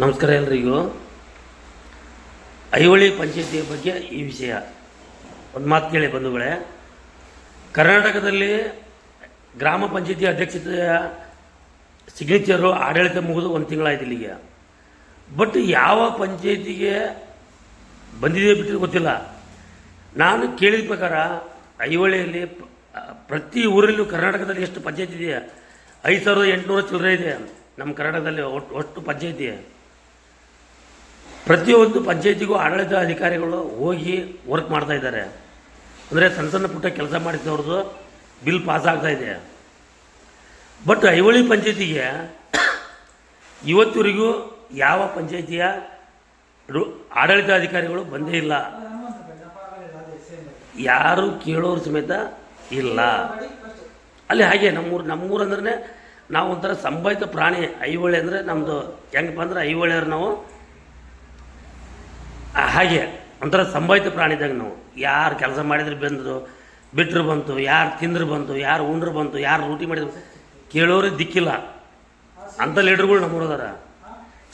ನಮಸ್ಕಾರ ಎಲ್ರಿಗೂ. ಐಹೊಳೆ ಪಂಚಾಯತಿಯ ಬಗ್ಗೆ ಈ ವಿಷಯ ಒಂದು ಮಾತು ಕೇಳಿ ಬಂಧುಗಳೇ. ಕರ್ನಾಟಕದಲ್ಲಿ ಗ್ರಾಮ ಪಂಚಾಯತಿ ಅಧ್ಯಕ್ಷತೆಯ ಸಿಗ್ನೇಚರು ಆಡಳಿತ ಮುಗಿದು ಒಂದು ತಿಂಗಳಾಯ್ತು ಇಲ್ಲಿಗೆ. ಬಟ್ ಯಾವ ಪಂಚಾಯತಿಗೆ ಬಂದಿದೆ ಬಿಟ್ಟಿದ್ದು ಗೊತ್ತಿಲ್ಲ. ನಾನು ಕೇಳಿದ ಪ್ರಕಾರ ಐಹೊಳೆಯಲ್ಲಿ ಪ್ರತಿ ಊರಲ್ಲೂ ಕರ್ನಾಟಕದಲ್ಲಿ ಎಷ್ಟು ಪಂಚಾಯತಿ ಇದೆ? 5800 ಚಿಲ್ಲರೆ ಇದೆ ನಮ್ಮ ಕರ್ನಾಟಕದಲ್ಲಿ ಒಟ್ಟು ಪಂಚಾಯತಿ. ಪ್ರತಿಯೊಂದು ಪಂಚಾಯತಿಗೂ ಆಡಳಿತ ಅಧಿಕಾರಿಗಳು ಹೋಗಿ ವರ್ಕ್ ಮಾಡ್ತಾ ಇದ್ದಾರೆ. ಅಂದರೆ ಸಣ್ಣ ಸಣ್ಣ ಪುಟ್ಟ ಕೆಲಸ ಮಾಡಿದ್ದವ್ರದ್ದು ಬಿಲ್ ಪಾಸ್ ಆಗ್ತಾ ಇದೆ. ಬಟ್ ಐಹೊಳೆ ಪಂಚಾಯತಿಗೆ ಇವತ್ತಿವರೆಗೂ ಯಾವ ಪಂಚಾಯತಿಯ ಆಡಳಿತ ಅಧಿಕಾರಿಗಳು ಬಂದೇ ಇಲ್ಲ. ಯಾರು ಕೇಳೋರು ಸಮೇತ ಇಲ್ಲ ಅಲ್ಲಿ. ಹಾಗೆ ನಮ್ಮೂರು ಅಂದ್ರೆ ನಾವು ಒಂಥರ ಸಂಭಾವಿತ ಪ್ರಾಣಿ. ಐಹೊಳೆ ಅಂದರೆ ನಮ್ಮದು ಹೆಂಗಪ್ಪ ಅಂದ್ರೆ ಐಹೊಳೆಯವ್ರು ನಾವು ಹಾಗೆ ಒಂಥರ ಸಂಭಾವಿತ ಪ್ರಾಣಿ ಇದ್ದಾಗ ನಾವು. ಯಾರು ಕೆಲಸ ಮಾಡಿದ್ರೆ ಬಂದರು, ಬಿಟ್ಟರು ಬಂತು, ಯಾರು ತಿಂದ್ರು ಬಂತು, ಯಾರು ಉಂಡ್ರು ಬಂತು, ಯಾರು ರೂಟಿ ಮಾಡಿದ್ರು ಕೇಳೋರೇ ದಿಕ್ಕಿಲ್ಲ ಅಂಥ ಲೀಡರ್ಗಳು ನಮ್ಮೂರದಾರ.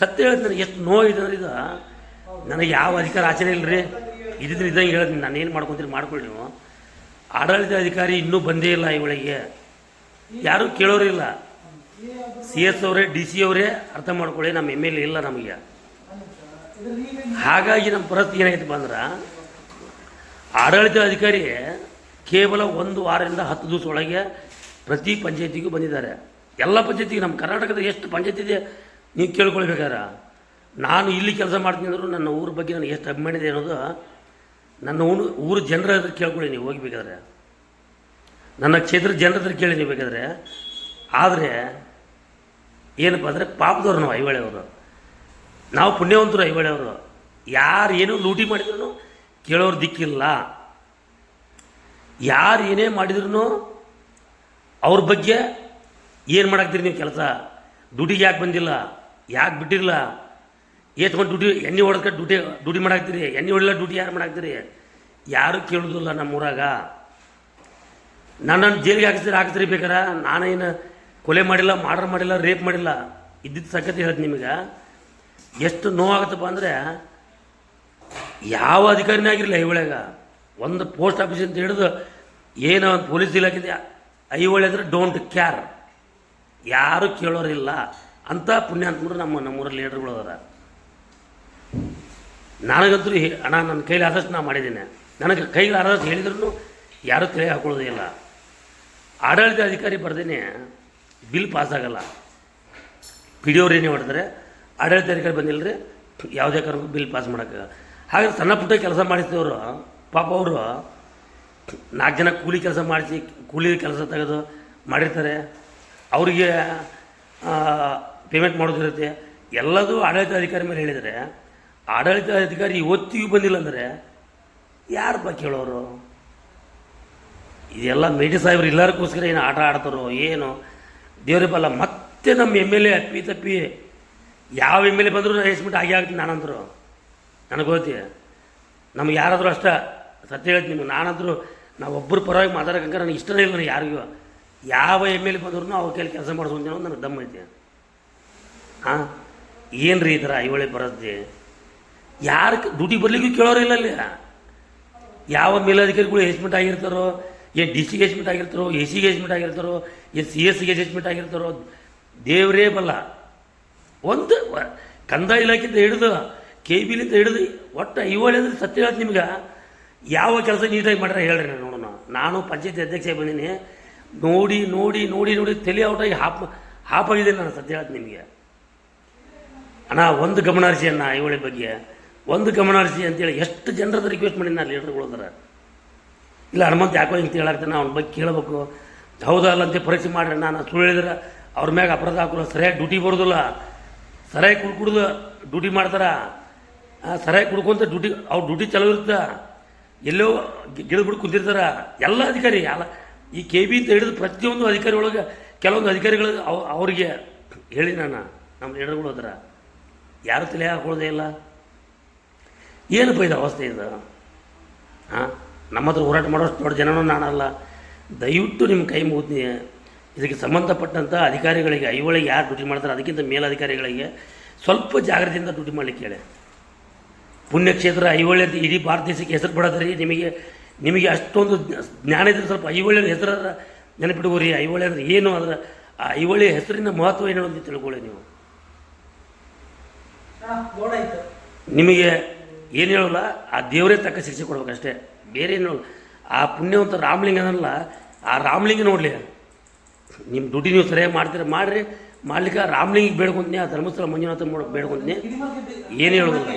ಸತ್ಯ ಹೇಳ್ತೀನಿ, ನನಗೆ ಎಷ್ಟು ನೋವಿದೆ ಅಂದ್ರೆ ಇದು ನನಗೆ ಯಾವ ಅಧಿಕಾರ ಆಚರಣೆ ಇಲ್ಲ ರೀ. ಇದ್ದಿದ್ರೆ ಇದ್ದಂಗೆ ಹೇಳ್ತೀನಿ, ನಾನು ಏನು ಮಾಡ್ಕೊತೀರಿ ಮಾಡ್ಕೊಳ್ಳಿ. ನೀವು ಆಡಳಿತ ಅಧಿಕಾರಿ ಇನ್ನೂ ಬಂದೇ ಇಲ್ಲ ಐಹೊಳೆಗೆ, ಯಾರೂ ಕೇಳೋರಿಲ್ಲ. CS ಅವರೇ DC ಅವರೇ ಅರ್ಥ ಮಾಡ್ಕೊಳ್ಳಿ, ನಮ್ಮ MLA ಇಲ್ಲ ನಮಗೆ. ಹಾಗಾಗಿ ನಮ್ಮ ಪರಿಸ್ಥಿತಿ ಏನಾಯ್ತಪ್ಪ ಅಂದ್ರೆ ಆಡಳಿತ ಅಧಿಕಾರಿ ಕೇವಲ 1 ವಾರದಿಂದ 10 ದಿವಸ ಒಳಗೆ ಪ್ರತಿ ಪಂಚಾಯತಿಗೂ ಬಂದಿದ್ದಾರೆ. ಎಲ್ಲ ಪಂಚಾಯತಿಗೆ ನಮ್ಮ ಕರ್ನಾಟಕದ ಎಷ್ಟು ಪಂಚಾಯತಿ ಇದೆ ನೀವು ಕೇಳ್ಕೊಳ್ಬೇಕಾರೆ. ನಾನು ಇಲ್ಲಿ ಕೆಲಸ ಮಾಡ್ತೀನಿ ಅಂದರೂ ನನ್ನ ಊರ ಬಗ್ಗೆ ನನಗೆ ಎಷ್ಟು ಅಭಿಮಾನ ಇದೆ ಅನ್ನೋದು ನನ್ನ ಊರು ಜನರ ಹತ್ರ ಕೇಳ್ಕೊಳ್ಳಿ ನೀವು ಹೋಗಿಬೇಕಾದ್ರೆ, ನನ್ನ ಕ್ಷೇತ್ರದ ಜನರ ಹತ್ರ ಕೇಳಿ ನೀವು ಬೇಕಾದ್ರೆ. ಆದರೆ ಏನಪ್ಪ ಅಂದರೆ ಪಾಪದವ್ರು ನಾವು ಐಹೊಳೆಯವರು, ನಾವು ಪುಣ್ಯವಂತರು ಐಹೊಳೆಯವರು. ಯಾರು ಏನೋ ಲೂಟಿ ಮಾಡಿದ್ರು ಕೇಳೋರು ದಿಕ್ಕಿಲ್ಲ. ಯಾರು ಏನೇ ಮಾಡಿದ್ರು ಅವ್ರ ಬಗ್ಗೆ ಏನು ಮಾಡಾಕ್ತೀರಿ ನೀವು ಕೆಲಸ? ಡ್ಯೂಟಿಗೆ ಯಾಕೆ ಬಂದಿಲ್ಲ, ಯಾಕೆ ಬಿಟ್ಟಿರಲ್ಲ, ಏತ್ಕೊಂಡು ಡ್ಯೂಟಿ ಎಣ್ಣೆ ಹೊಡೆದ್ಕೊಂಡು ಡ್ಯೂಟಿ ಮಾಡಾಕ್ತೀರಿ, ಎಣ್ಣೆ ಹೊಡಿಲ್ಲ ಡ್ಯೂಟಿ ಯಾರು ಮಾಡಾಕ್ತೀರಿ? ಯಾರು ಕೇಳೋದಿಲ್ಲ ನಮ್ಮೂರಾಗ. ನನ್ನನ್ನು ಜೈಲಿಗೆ ಹಾಕಿಸ್ತೀರಿ ಬೇಕಾರೆ. ನಾನೇನು ಕೊಲೆ ಮಾಡಿಲ್ಲ, ಮರ್ಡರ್ ಮಾಡಿಲ್ಲ, ರೇಪ್ ಮಾಡಿಲ್ಲ. ಇದ್ದಿದ್ದು ಸಂಗತಿ ಹೇಳ್ತೀನಿ ನಿಮಗೆ. ಎಷ್ಟು ನೋವಾಗುತ್ತಪ್ಪ ಅಂದರೆ ಯಾವ ಅಧಿಕಾರಿನೇ ಆಗಿರಲಿಲ್ಲ ಐಹೊಳೆಗ. ಒಂದು ಪೋಸ್ಟ್ ಆಫೀಸ್ ಅಂತ ಹಿಡಿದು ಏನೋ ಒಂದು ಪೊಲೀಸ್ ಇಲಾಖೆ ಐಹೊಳೆ ಅಂದರೆ ಡೋಂಟ್ ಕೇರ್, ಯಾರು ಕೇಳೋರಿಲ್ಲ ಅಂಥ ಪುಣ್ಯ ಅಂತಂದ್ರೆ ನಮ್ಮೂರಲ್ಲಿ ಲೀಡರ್ಗಳು ಅದಾರ. ನನಗಂತೂ ಅಣ್ಣ ನನ್ನ ಕೈಲಿ ಆದಷ್ಟು ನಾನು ಮಾಡಿದ್ದೀನಿ. ನನಗೆ ಕೈಲಿ ಆದಷ್ಟು ಹೇಳಿದ್ರು ಯಾರೂ ತಲೆ ಹಾಕೊಳ್ಳೋದೇ ಇಲ್ಲ. ಆಡಳಿತ ಅಧಿಕಾರಿ ಬರ್ದೇನೆ ಬಿಲ್ ಪಾಸ್ ಆಗಲ್ಲ. PDO ಅವ್ರು ಏನೇ ಮಾಡ್ತಾರೆ, ಆಡಳಿತ ಅಧಿಕಾರಿ ಬಂದಿಲ್ಲ ರೀ ಯಾವುದೇ ಕಾರಣಕ್ಕೂ ಬಿಲ್ ಪಾಸ್ ಮಾಡೋಕ್ಕಾಗ. ಹಾಗೆ ಸಣ್ಣ ಪುಟ್ಟ ಕೆಲಸ ಮಾಡಿಸಿದವರು ಪಾಪ ಅವರು 4 ಜನ ಕೂಲಿ ಕೆಲಸ ಮಾಡಿಸಿ ಕೂಲಿ ಕೆಲಸ ತೆಗೆದು ಮಾಡಿರ್ತಾರೆ. ಅವರಿಗೆ ಪೇಮೆಂಟ್ ಮಾಡೋದಿರುತ್ತೆ. ಎಲ್ಲದೂ ಆಡಳಿತ ಅಧಿಕಾರಿ ಮೇಲೆ ಹೇಳಿದರೆ ಆಡಳಿತ ಅಧಿಕಾರಿ ಇವತ್ತಿಗೂ ಬಂದಿಲ್ಲ ಅಂದರೆ ಯಾರಪ್ಪ ಕೇಳೋರು? ಇದೆಲ್ಲ ಮೇಟಿ ಸಾಹೇಬ್ರು ಎಲ್ಲರಿಗೋಸ್ಕರ ಏನು ಆಟ ಆಡ್ತಾರೋ ಏನು ದೇವ್ರೇ ಬಲ್ಲ. ಮತ್ತೆ ನಮ್ಮ MLA ತಪ್ಪಿ ಯಾವ MLA ಬಂದರೂ ಎಸ್ಮಿಟ್ ಆಗೇ ಆಗ್ತೀನಿ ನಾನಂದ್ರು. ನನಗೆ ಗೊತ್ತಿ, ನಮ್ಗೆ ಯಾರಾದರೂ ಅಷ್ಟ ಸತ್ಯ ಹೇಳ್ತೀನಿ ನಿಮಗೆ. ನಾನಂತರೂ ನಾವು ಒಬ್ಬರು ಪರವಾಗಿ ಮಾತಾಡೋಕೆ ನನಗೆ ಇಷ್ಟನೇ ಇಲ್ಲ. ನನಗೆ ಯಾರಿಗೂ ಯಾವ MLA ಬಂದ್ರೂ ಅವ್ರ ಕೈಲಿ ಕೆಲಸ ಮಾಡಿಸ್ಕೊಂತೀನಿ ಅನ್ನೋದು ನನಗೆ ದಮ್ಮ ಐತೆ. ಹಾಂ, ಏನು ರೀ ಈ ಥರ ಐಹೊಳೆ ಬರುತ್ತೆ? ಯಾರು ಡ್ಯೂಟಿ ಬರಲಿಕ್ಕೂ ಕೇಳೋರಿಲ್ಲ ಅಲ್ಲಿ. ಯಾವ ಮೇಲಧಿಕಾರಿಗಳು ಎಸ್ಮಿಟ್ ಆಗಿರ್ತಾರೋ, ಏನು DC ಎಸ್ಮಿಟ್ ಆಗಿರ್ತಾರೋ, AC ಎಸ್ಮಿಟ್ ಆಗಿರ್ತಾರೋ, ಏನು CS ಎಸ್ಮಿಟ್ ಆಗಿರ್ತಾರೋ ದೇವರೇ ಬಲ್ಲ. ಒಂದು ಕಂದಾಯ ಇಲಾಖೆಯಿಂದ ಹಿಡಿದು KBಲಿಂದ ಹಿಡಿದು ಒಟ್ಟು ಐಹೊಳೆ ಅಂದರೆ ಸತ್ಯ ಹೇಳ್ತೀನಿ ನಿಮ್ಗೆ. ಯಾವ ಕೆಲಸ ನೀಟಾಗಿ ಮಾಡ್ರೆ ಹೇಳ್ರಿ ನೋಡೋಣ. ನಾನು ಪಂಚಾಯತಿ ಅಧ್ಯಕ್ಷ ಬಂದೀನಿ, ನೋಡಿ ನೋಡಿ ನೋಡಿ ನೋಡಿ ತಲೆ ಔಟಾಗಿ ಹಾಪಾಗಿದೆ ನಾನು ಸತ್ಯ ಹೇಳ್ತೀನಿ ನಿಮಗೆ. ಅಣ್ಣ ಒಂದು ಗಮನ ಹರಿಸಿ ಅಣ್ಣ, ಐಹೊಳೆ ಬಗ್ಗೆ ಒಂದು ಗಮನ ಹರಿಸಿ ಅಂತೇಳಿ ಎಷ್ಟು ಜನರದ ರಿಕ್ವೆಸ್ಟ್ ಮಾಡಿ ನಾನು ಲೀಡರ್ಗಳು ಅದಾರ. ಇಲ್ಲ ಹನುಮಂತ ಯಾಕೋ ಹಿಂಗೆ ಹೇಳಾಕ್ತಾನೆ, ಅವ್ನ ಬಗ್ಗೆ ಕೇಳಬೇಕು, ಹೌದಾ ಅಲ್ಲ ಅಂತ ಪರೀಕ್ಷೆ ಮಾಡ್ರಿ. ನಾನು ಸುಳ್ಳು ಹೇಳಿದ್ರೆ ಅವ್ರ ಮ್ಯಾಗ ಅಪರಾಧ ಹಾಕೋಲ್ಲ. ಸರಿಯಾಗಿ ಡ್ಯೂಟಿ ಬರೋದಿಲ್ಲ, ಸರಿಯಾಗಿ ಕುಡ್ದು ಡ್ಯೂಟಿ ಮಾಡ್ತಾರೆ. ಸರಿಯಾಗಿ ಕುಡ್ಕೊಂತ ಅವ್ರ ಡ್ಯೂಟಿ ಚಲೋ ಇರುತ್ತೆ. ಎಲ್ಲೋ ಗಿಡಬಿಟ್ಟು ಕುಂತಿರ್ತಾರೆ ಎಲ್ಲ ಅಧಿಕಾರಿ. ಅಲ್ಲ ಈ KB ಅಂತ ಹಿಡಿದು ಪ್ರತಿಯೊಂದು ಅಧಿಕಾರಿ ಒಳಗೆ ಕೆಲವೊಂದು ಅಧಿಕಾರಿಗಳು ಅವ್ರಿಗೆ ಹೇಳಿ ನಾನು ನಮ್ಮ ಲೀಡರ್ಗಳು ಅದಾರ, ಯಾರು ತಲೆ ಹಾಕೊಳ್ಳೋದೇ ಇಲ್ಲ. ಏನಪ್ಪ ಇದು ಅವಸ್ಥೆ ಇದು? ಹಾಂ, ನಮ್ಮ ಹತ್ರ ಹೋರಾಟ ಮಾಡೋಷ್ಟು ದೊಡ್ಡ ಜನನೂ ನಾನಲ್ಲ. ದಯವಿಟ್ಟು ನಿಮ್ಮ ಕೈ ಮುಗಿದ್ನಿ. ಇದಕ್ಕೆ ಸಂಬಂಧಪಟ್ಟಂಥ ಅಧಿಕಾರಿಗಳಿಗೆ ಐಹೊಳೆಗೆ ಯಾರು ಡ್ಯೂಟಿ ಮಾಡ್ತಾರೆ ಅದಕ್ಕಿಂತ ಮೇಲಧಿಕಾರಿಗಳಿಗೆ ಸ್ವಲ್ಪ ಜಾಗ್ರತೆಯಿಂದ ಡ್ಯೂಟಿ ಮಾಡಲಿಕ್ಕೆ ಹೇಳಿ. ಪುಣ್ಯಕ್ಷೇತ್ರ ಐಹೊಳೆ ಅಂತ ಇಡೀ ಭಾರತ ದೇಶಕ್ಕೆ ಹೆಸರು ಪಡೋದ್ರಿ. ನಿಮಗೆ ಅಷ್ಟೊಂದು ಜ್ಞಾನ ಇದ್ರೆ ಸ್ವಲ್ಪ ಐಹೊಳೆ ಹೆಸರು ನೆನಪಿಟ್ಕೋರಿ. ಐಹೊಳೆ ಅಂದರೆ ಏನು, ಅದರ ಆ ಐಹೊಳೆ ಹೆಸರಿನ ಮಹತ್ವ ಏನು ಅಂತ ತಿಳ್ಕೊಳ್ಳಿ ನೀವು. ನಿಮಗೆ ಏನು ಹೇಳೋಲ್ಲ, ಆ ದೇವರೇ ತಕ್ಕ ಶಿಕ್ಷೆ ಕೊಡ್ಬೇಕಷ್ಟೇ, ಬೇರೆ ಏನು ಹೇಳೋಲ್ಲ. ಆ ಪುಣ್ಯವಂತ ರಾಮಲಿಂಗ ಅನ್ನಲ್ಲ, ಆ ರಾಮಲಿಂಗ ನೋಡಲಿ, ನಿಮ್ಮ ಡ್ಯೂಟಿ ನೀವು ಸರಿಯಾಗಿ ಮಾಡ್ತೀರ ಮಾಡಿರಿ. ಮಾಡ್ಲಿಕ್ಕೆ ರಾಮಲಿಂಗಿಗೆ ಬೇಡ್ಕೊಂತೀನಿ, ಆ ಧರ್ಮಸ್ಥಳ ಮಂಜುನಾಥ ಬೇಡ್ಕೊಂತೀನಿ, ಏನು ಹೇಳೋದಿಲ್ಲ.